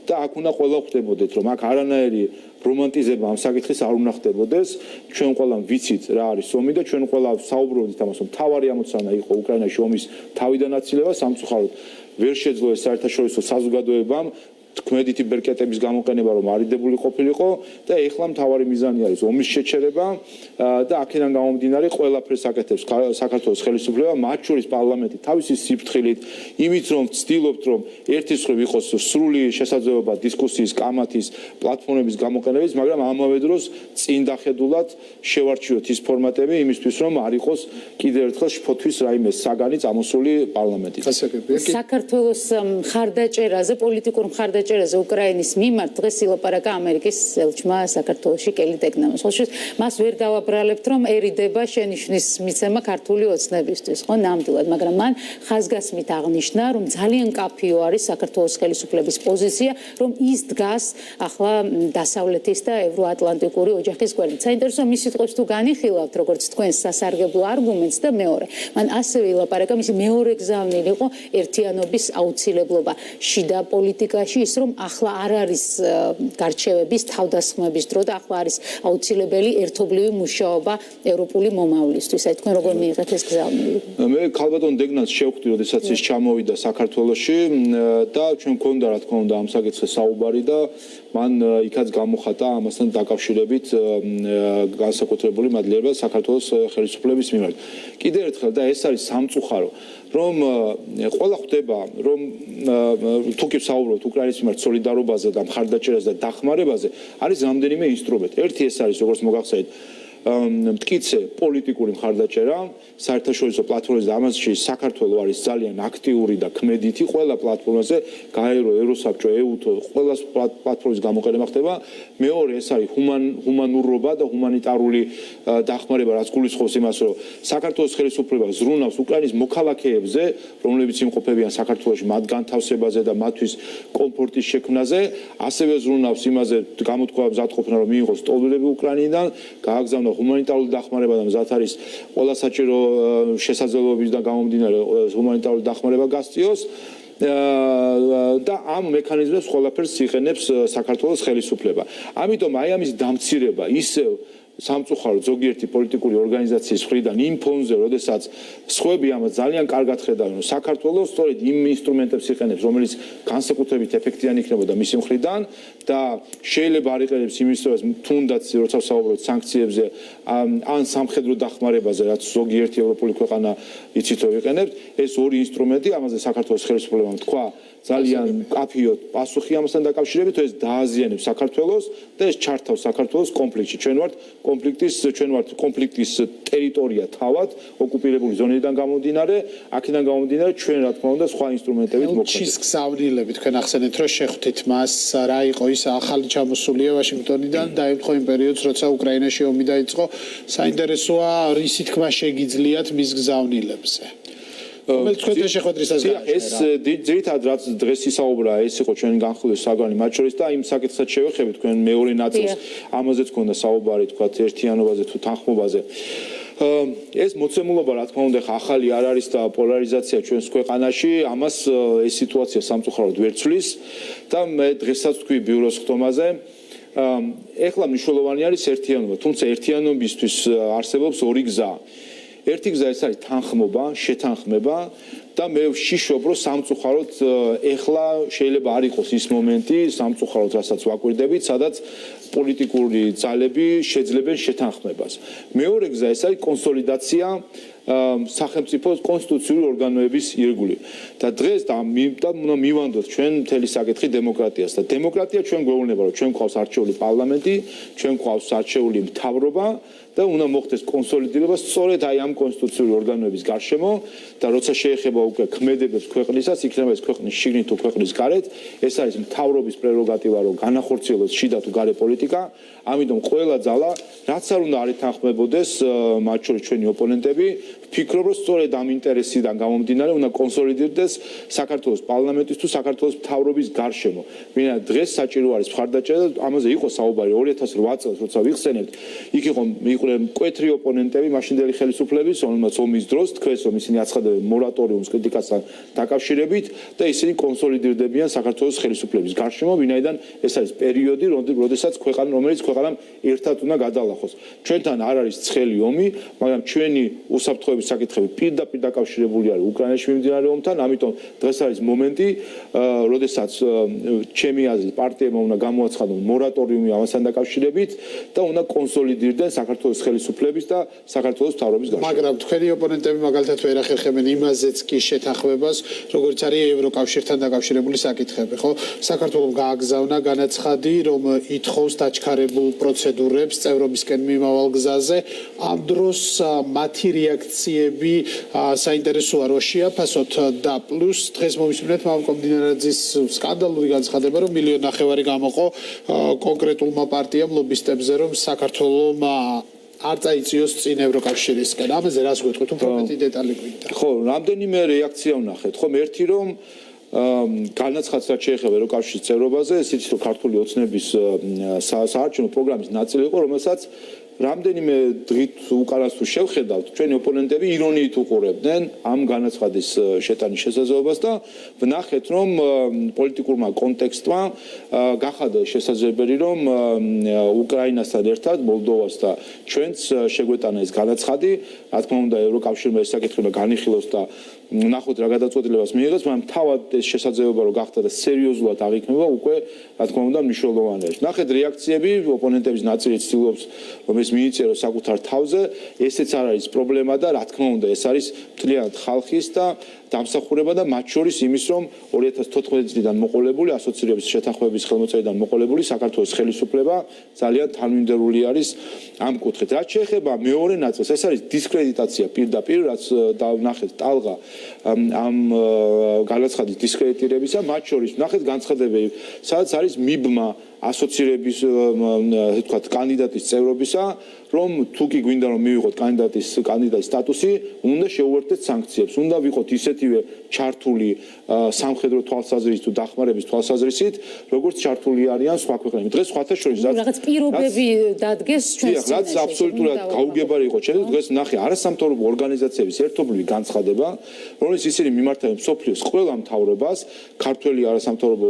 და აქ უნდა ყველა ხვდებოდეთ რომ აქ არანაირი რომანტიზება ამ საკითხის არ უნდა ხდებოდეს. ჩვენ ყველამ ვიცით რა არის ომი და ჩვენ ყველა საუბრობთ ამას რომ თავარი ამოცანა იყო უკრაინაში ომის თავიდან აცილება სამწუხაროდ ვერ შეძლო ეს საერთაშორისო საზოგადოებამ თქმედითი ბერკეტების გამოყენება რომ არიდებული ყოფილიყო და ეხლა მთავარი მიზანი არის ომის შეჩერება და აქედან გამომდინარე ყველაფერს აკეთებს საქართველოს ხელისუფლება მათ შორის პარლამენტი თავისი სიფრთხილით იმით რომ ვცდილობთ რომ ერთის მხრივ იყოს სრული შესაძლებლობა დისკუსიის კამათის პლატფორმების გამოყენების მაგრამ ამავე დროს წინ დახედულად შევარჩიოთ ის ფორმატები იმისთვის რომ არ იყოს კიდევ ერთხელ შფოთვის რაიმე საგანი წამოსული პარლამენტით. საქართველოს მხარდაჭერაზე პოლიტიკურ მხარდაჭერაზე უკრაინის მიმართ დღეს ილაპარაკა ამერიკის ელჩმა საქართველოში კელი ტეკნამს. ხოლო მას ვერ დავაბრალებთ რომერიდება შენიშვნის მიცემა ქართული ოცნებისთვის, ხო ნამდვილად, მაგრამ მან ხაზგასმით აღნიშნა რომ ძალიან კაფიო არის საქართველოს ხელისუფლების პოზიცია, რომ ის დგას ახლა დასავლეთის და ევროატლანტიკური ოჯახის გვერდით. საინტერესო მის სიტყვებს თუ განიხილავთ როგორც თქვენს სასარგებლო არგუმენტს და მეორე. მან ასევე ილაპარაკა მისი მეორე გზავნილი იყო ერთიანობის აუცილებლობა შიდა პოლიტიკაში ის რომ ახლა არ არის გარჩევების თავდასხმების დრო და ახლა არის აუცილებელი ერთობლივი მუშაობა ევროპული მომავლისთვის. აი თქვენ როგორ მიიღეთ ეს გზავნილი? მე ქალბატონ დეგნას შევხვდი, როდესაც ის ჩამოვიდა საქართველოში და ჩვენ გქონდა რა თქმა უნდა ამ საკითხზე საუბარი და მან იქაც გამოხატა ამასთან დაკავშირებით განსაკუთრებული მადლიერება საქართველოს ხელისუფლების მიმართ. კიდევ ერთხელ და ეს არის სამწუხარო რომ ყველა ხვდება რომ თუ კი საუბრობთ უკრაინის მიმართ სოლიდარობაზე და მხარდაჭერაზე და დახმარებაზე არის რამდენიმე ინსტრუმენტი. ერთი ეს არის როგორც მოგახსენეთ მტკიცე პოლიტიკური მხარდაჭერა საერთაშორისო პლატფორმებზე და ამაში საქართველოს არის ძალიან აქტიური და ქმედითი ყველა პლატფორმაზე გაერო ევროსაბჭო ეუთო ყველა პლატფორმის გამოყენება ხდება მეორე ეს არის ჰუმანურობა და ჰუმანიტარული დახმარება რაც გულისხმობს იმას რომ საქართველოს ხელისუფლება ზრუნავს უკრაინის მოქალაქეებზე რომლებიც იმყოფებიან საქართველოში მათ განთავსებაზე და მათთვის კომფორტის შექმნაზე ასევე ზრუნავს იმაზე გამოთქვამს მზადყოფნა რომ მიიღოს სტოლურები უკრაინიდან გააგზავნა ჰუმანიტარული დახმარება და მზად არის ყველა საჭირო შესაძლებლობებიდან გამომდინარე ჰუმანიტარული დახმარება გასწიოს და ამ მექანიზმებს ყველაფერს იყენებს საქართველოს ხელისუფლება. ამიტომ აი ამის დამცირება ისევ სამწუხაროდ ზოგიერთი პოლიტიკური ორგანიზაციის მხრიდან იმ ფონზე, როდესაც სხვები ამას ძალიან კარგად ხედავენ, რომ საქართველოს სწორედ იმ ინსტრუმენტებს იყენებს, რომელიც განსაკუთრებით ეფექტიანი იქნებოდა მისი მხრიდან და შეიძლება არ იყენებს იმ ინსტრუმენტებს, თუნდაც როცა ვსაუბრობთ სანქციებზე ან სამხედრო დახმარებაზე, რაც ზოგიერთი ევროპული ქვეყანა იცით რომ იყენებს, ეს ორი ინსტრუმენტი, ამაზე საქართველოს ხელისუფლებამ თქვა ძალიან კაფიოდ პასუხი ამასთან დაკავშირებით, ეს დააზიანებს საქართველოს და ეს ჩართავს საქართველოს კონფლიქტში. ჩვენ ვართ კონფლიქტის ტერიტორია თავად, ოკუპირებული ზონიდან გამომდინარე, აქედან გამომდინარე ჩვენ რა თქმა უნდა სხვა ინსტრუმენტებით მოქმედებს. ჩის გზავნილები თქვენ ახსენეთ რომ შეხვდით მას, რა იყო ის ახალი ჩამოსულია ვაშინგტონიდან და ემთხვევა იმ პერიოდს, როცა უკრაინაში ომი დაიწყო, საინტერესოა რისი თქმა შეგიძლიათ მის გზავნილებზე. ეს ძირითადად რაც დღეს ისაუბრა ეს იყო ჩვენი განხილვის საგანი მათ შორის და იმ საკითხსაც შევეხებით თქვენ მეორე ნაწილს ამაზეც გქონდა საუბარი თქვა ერთიანობაზე თუ თანხმობაზე ეს მოცემულობა რა თქმა უნდა ახალი არ არის და პოლარიზაცია ჩვენს ქვეყანაში ამას ეს სიტუაცია სამწუხაროდ ვერ ცვლის და მე დღესაც თქვი ბიუროს ხტომაზე ეხლა მნიშვნელოვანი არის ერთიანობა თუმცა ერთიანობისთვის არსებობს ორი გზა ერთი გზა ეს არის თანხმობა, შეთანხმება და მე ვშიშობ რომ სამწუხაროდ ეხლა შეიძლება არ იყოს ის მომენტი სამწუხაროდ რასაც ვაკვირდებით, სადაც პოლიტიკური ძალები შეძლებენ შეთანხმებას. მეორე გზა ეს არის კონსოლიდაცია სახელმწიფოს კონსტიტუციური ორგანოების ირგვლივ. და დღეს და უნდა მივანდოთ ჩვენ მთელი საკითხი დემოკრატიას და დემოკრატია ჩვენ გვეუბნება რომ ჩვენ გვყავს არჩეული პარლამენტი, ჩვენ გვყავს არჩეული მთავრობა და უნდა მოხდეს კონსოლიდირება სწორედ აი ამ კონსტიტუციური ორგანოების გარშემო და როცა შეეხება უკვე ქმედებებს ქვეყნისას, იქნება ეს ქვეყნის შიგნით თუ ქვეყნის გარეთ, ეს არის მთავრობის პრეროგატივა რომ განახორციელოს შიდა თუ გარე პოლიტიკა, ამიტომ ყველა ძალა რაც არ უნდა არ ეთანხმებოდეს მათ შორის ჩვენი ოპონენტები, ვფიქრობ რომ სწორედ ამ ინტერესიდან გამომდინარე უნდა კონსოლიდირდეს საქართველოს პარლამენტის თუ საქართველოს მთავრობის გარშემო. ვინაიდან დღეს საჭირო არის მხარდაჭერა და ამაზე იყო საუბარი 2008 წელს როცა ვიხსენებთ, იქ იყვნენ მკვეთრი ოპონენტები მაშინდელი ხელისუფლების, რომელმაც ომის დროს თქვეს რომ ისინი აცხადებენ მორატორიუმის კრიტიკასთან დაკავშირებით და ისინი კონსოლიდირდებიან საქართველოს ხელისუფლების გარშემო, ვინაიდან ეს არის პერიოდი, როდესაც რომელიც ქვეყანამ ერთად უნდა გადალახოს. ჩვენთან არ არის ცხელი ომი, მაგრამ ჩვენი უსაფრთხოების საკითხები პირდაპირ დაკავშირებული არის უკრაინაში მიმდინარე ომთან, ამიტომ დღეს არის მომენტი, როდესაც ჩემი აზრით პარტიებმა უნდა გამოაცხადონ მორატორიუმი ამასთან დაკავშირებით და უნდა კონსოლიდირდნენ საქართველოს ხელისუფლების და საქართველოს მთავრობის გარშემო. მაგრამ თქვენი ოპონენტები მაგალითად ვერ ახერხებენ იმაზეც კი შეთანხმებას, როგორც არის ევროკავშირთან დაკავშირებული საკითხები, ხო? საქართველოს გააგზავნა განაცხადი, რომ ითხოვს დაჩქარებულ პროცედურებს წევრობისკენ მიმავალ გზაზე. ამ დროს მათი რეაქციები საინტერესოა რომ შეაფასოთ და პლუს დღეს მომისმინეთ მამუკომ დინარაძის სკანდალური განცხადება, რომ 1.5 მილიონი გამოყო კონკრეტულმა პარტიამ ლობისტებზე, რომ საქართველოს არ წაიწიოს წინ ევროკავშირისკენ. ამაზე რას გვეტყვით? უფრო მეტი დეტალი გვინდა. ხო, რამდენიმე რეაქცია ვნახეთ. ხომ ერთი რომ განაცხადს რაც შეეხება ევროკავშირის წევრობაზე, ეს იცით რომ ქართული ოცნების საარჩევნო პროგრამის ნაწილი იყო, რომელსაც რამდენიმე დღით უკანასკნელ თუ შევხედავთ, ჩვენი ოპონენტები ირონიით უყურებდნენ ამ განაცხადის შეტანის შესაძლებლობას და ვნახეთ, რომ პოლიტიკურმა კონტექსტმა გახადა შესაძლებელი, რომ უკრაინასთან ერთად მოლდოვას და ჩვენც შეგვეტანა ეს განაცხადი, რა თქმა უნდა, ევროკავშირმა ეს საკითხი უნდა განიხილოს და ნახოთ რა გადაწყვეტილებას მიიღებს, მაგრამ თავად ეს შესაძლებლობა რომ გახდა და სერიოზულად აღიქმება უკვე რა თქმა უნდა მნიშვნელოვანია. ნახეთ რეაქციები ოპონენტების ნაწილი ცდილობს რომ ეს მიიწიეროს საკუთარ თავზე, ესეც არ არის პრობლემა და რა თქმა უნდა ეს არის მთლიანად ხალხის და დამსახურება და მათ შორის იმის რომ 2014 წლიდან მოყოლებული ასოცირების შეთანხმების ხელმოწერიდან მოყოლებული საქართველოს ხელისუფლება ძალიან თანმიმდევრული არის ამ კუთხით. რაც შეეხება მეორე ნაწილს, ეს არის დისკრედიტაცია პირდაპირ, რაც ნახეთ ტალღა ამ განაცხადის დისკრედიტირებისა, მათ შორის ნახეთ განცხადებები, სადაც არის მიბმა ასოცირების თქვათ კანდიდატის წევრობისა, რომ თუ კი გვინდა რომ მივიღოთ კანდიდატის სტატუსი, უნდა შეუერთდეთ სანქციებს, უნდა ვიყოთ ისეთივე ჩართული სამხედრო თვალსაზრისით თუ დახმარების თვალსაზრისით, როგორც ჩართული არიან სხვა ქვეყნები. დღეს სხვათა შორის რაღაც პირობები დადგეს ჩვენს წინაშე. რაც აბსოლუტურად გაუგებარი იყო ჩემთვის, დღეს ნახე არასამთავრობო ორგანიზაციების ერთობლივი განცხადება, რომელიც ისინი მიმართავენ მსოფლიოს ყველა მთავრობას, ქართული არასამთავრობო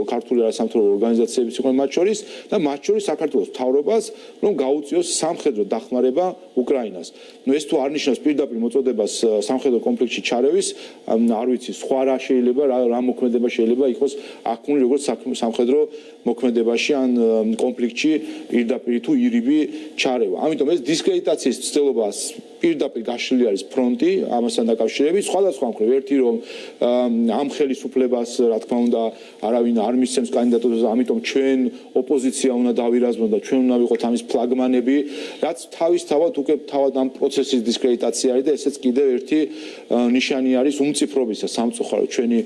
ორგანიზაციების იყვნენ მათ შორის და მათ შორის საქართველოს მთავრობას, რომ გაუწიოს სამხედრო დახმარება უკრაინას. ეს თუ არ ნიშნავს პირდაპირ მოწოდებას სამხედრო კონფლიქტში ჩარევის, არ ვიცი, სხვა რა შეიძლება, რა მოქმედება შეიძლება იყოს აქ როგორც სამხედრო მოქმედებაში ან კონფლიქტში პირდაპირ თუ ირიბი ჩარევა. ამიტომ ეს დისკრედიტაციის ცდილობას პირდაპირ გაშლილი არის ფრონტი ამასთან დაკავშირებით, სხვადასხვა მხრივ ერთი რომ ამ ხელისუფლებას რა თქმა უნდა არავინ არ მისცემს კანდიდატურას, ამიტომ ჩვენ ოპოზიცია უნდა დავირაზმოთ და ჩვენ უნდა ვიყოთ ამის ფლაგმანები, რაც თავისთავად უკვე თავად ამ პროცესის დისკრედიტაცია არის და ესეც კიდევ ერთი ნიშანი არის უმციფრობისა სამწუხაროდ ჩვენი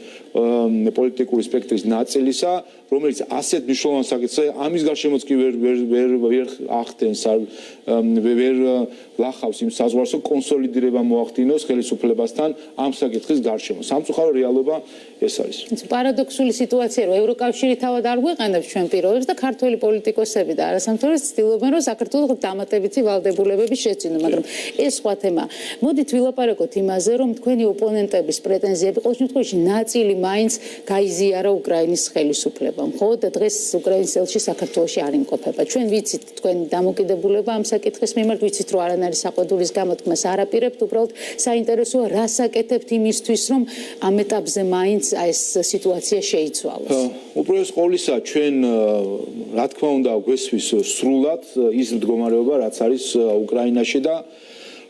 პოლიტიკური სპექტრის ნაწილისა, რომელიც ასეთ მნიშვნელოვან საკითხზე ამის გარშემოც კი ვერ ახდენს ვერ ლახავს იმ საზღვარს რომ კონსოლიდირება მოახდინოს ხელისუფლებასთან ამ საკითხის გარშემო. სამწუხარო რეალობა ეს არის. პარადოქსული სიტუაცია რომ ევროკავშირი თავად არ გვეყენებს ჩვენ პირობებს და ქართველი პოლიტიკოსები და არასამთავრობო ცდილობენ რომ საქართველოს დამატებითი ვალდებულებები შეძინონ, მაგრამ ეს სხვა თემა. მოდით ვილაპარაკოთ იმაზე, რომ თქვენი ოპონენტების პრეტენზიები ყოველ შემთხვევაში ნაწილი მაინც გაიზიარა უკრაინის ხელისუფლებამ. ხო და დღეს უკრაინის ელჩი საქართველოში არ იმყოფება. ჩვენ ვიცით თქვენი დამოკიდებულება ამ საკითხის მიმართ, ვიცით რომ არანაირი საყვედურის გამოთქმას არ აპირებთ, უბრალოდ საინტერესოა რას აკეთებთ იმისთვის, რომ ამ ეტაპზე მაინც ეს სიტუაცია შეიცვალოს. უპირველეს ყოვლისა ჩვენ რა თქმა უნდა გვესვის სრულად ის მდგომარეობა, რაც არის უკრაინაში და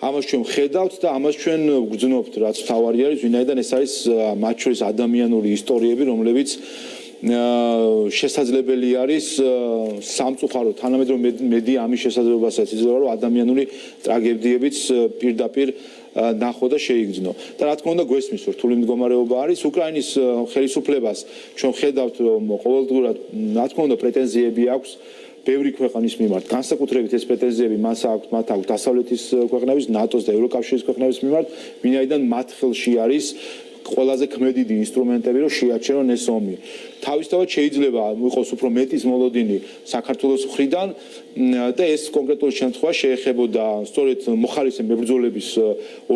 ამას ჩვენ ხედავთ და ამას ჩვენ გვგრძნობთ, რაც თავარი არის, ვინაიდან ეს არის მათ შორის ადამიანური ისტორიები, რომლებიც შესაძლებელი არის სამწუხაროდ თანამედროვე მედია ამის შესაძლებასაც იძლევა რომ ადამიანური ტრაგედიებიც პირდაპირ ნახო და შეიგრძნო. და რა თქმა უნდა გვესმის რთული მდგომარეობა არის უკრაინის ხელისუფლებას ჩვენ ხედავთ რომ ყოველდღურად რა თქმა უნდა პრეტენზიები აქვს ბევრი ქვეყნის მიმართ. განსაკუთრებით ეს პრეტენზიები მათ აქვს დასავლეთის ქვეყნების, ნატოს და ევროკავშირის ქვეყნების მიმართ, ვინაიდან მათ ხელში არის ყველაზე ქმედიდი ინსტრუმენტები რომ შეაჩერონ ეს ომი. თავისთავად შეიძლება იყოს უფრო მეტის მოლოდინი საქართველოს მხრიდან და ეს კონკრეტულ შემთხვევაში შეეხებოდა სწორედ მოხალისე მებრძოლების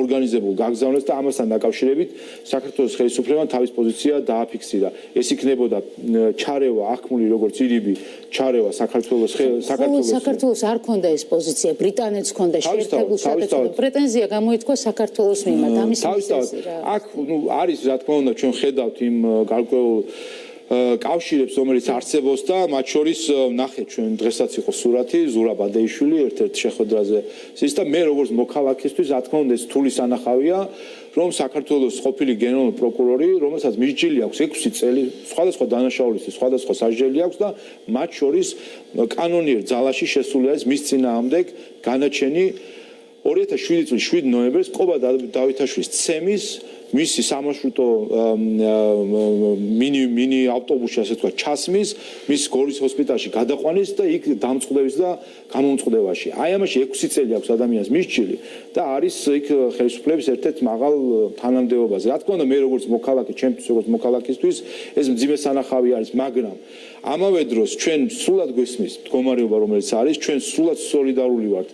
ორგანიზებულ გაგზავნას და ამასთან დაკავშირებით საქართველოს ხელისუფლებამ თავის პოზიცია დააფიქსირა. ეს იქნებოდა ჩარევა ახმული როგორც ირიბი ჩარევა საქართველოს არ ქონდა ეს პოზიცია, ბრიტანეთს ქონდა შეერთებულ შტატებში. პრეტენზია გამოითქვა საქართველოს მიმართ. ამის მიზეზი აქ არის რა თქმა უნდა ჩვენ ხედავთ იმ გარკვეულ კავშირებს რომელიც არსებობს და მათ შორის ნახეთ ჩვენ დღესაც იყო სურათი ზურაბ ადეიშვილი ერთ-ერთ შეხვედრაზე ის და მე როგორც მოქალაქისთვის რა თქმა უნდა ეს თული სანახავია რომ საქართველოს ყოფილი გენერალური პროკურორი რომელსაც მისჯილი აქვს 6 წელი სხვადასხვა დანაშაულისთვის სხვადასხვა სასჯელი აქვს და მათ შორის კანონიერ ძალაში შესული არის მის წინააღმდეგ განაჩენი 2007 წლის 7 ნოემბერს ყობა დავითაშვილის ცემის მისი სამარშრუტო მინი ავტობუსი ასე თქვა ჩასმის მის გორის ჰოსპიტალში გადაყვანის და იქ დამწყდების და გამომწყდებაში. აი ამაში 6 წელი აქვს ადამიანს მისჯილი და არის იქ ხელისუფლების ერთ-ერთ მაღალ თანამდებობაზე. რა თქმა უნდა მე როგორც მოქალაქე, ჩემთვის როგორც მოქალაქისთვის ეს მძიმე სანახავი არის, მაგრამ ამავე დროს ჩვენ სრულად გვესმის მდგომარეობა რომელიც არის, ჩვენ სრულად სოლიდარული ვართ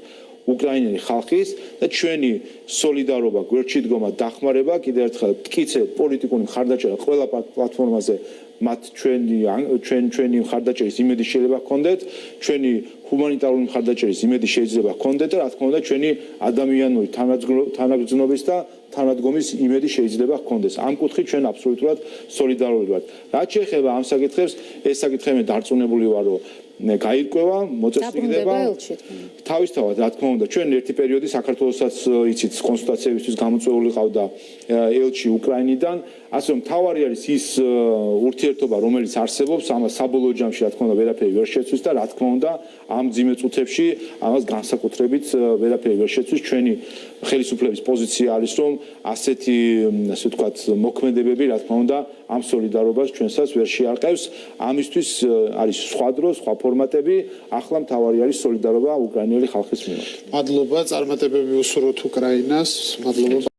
უკრაინელი ხალხის და ჩვენი სოლიდარობა, გვერდში დგომა, დახმარება კიდევ ერთხელ მტკიცე პოლიტიკური მხარდაჭერა ყველა პლატფორმაზე მათ ჩვენი მხარდაჭერის იმედი შეიძლება ჰქონდეთ, ჩვენი ჰუმანიტარული მხარდაჭერის იმედი შეიძლება ჰქონდეთ და რა თქმა უნდა ჩვენი ადამიანური თანაგრძნობის და თანადგომის იმედი შეიძლება ჰქონდეს. ამ კუთხით ჩვენ აბსოლუტურად სოლიდარული ვართ. რაც შეეხება ამ საკითხებს, ეს საკითხი მე დარწმუნებული ვარ, რომ გაირკვევა, მოწესრიგდება. თავისთავად, რა თქმა უნდა, ჩვენ ერთი პერიოდი საქართველოსაც იცით კონსულტაციებისთვის გამოწვეული ყავდა ელჩი უკრაინიდან, ასე რომ თავარი არის ის ურთიერთობა, რომელიც არსებობს, ამას საბოლოო ჯამში რა თქმა უნდა ვერაფერი ვერ შეცვლის და რა თქმა უნდა ამ ძიმე წუთებში ამას განსაკუთრებით ვერაფერი ვერ შეცვლის. ჩვენი ხელისუფლების პოზიცია არის, რომ ასეთი, ასე ვთქვათ, მოქმედებები, რა თქმა უნდა, ამ სოლიდარობას ჩვენსაც ვერ შეარყევს. ამისთვის არის სხვა დრო, სხვა ფორმატები, ახლა მთავარი არის სოლიდარობა უკრაინელი ხალხის მიმართ. მადლობა, წარმატებები უსურვოთ უკრაინას. მადლობა.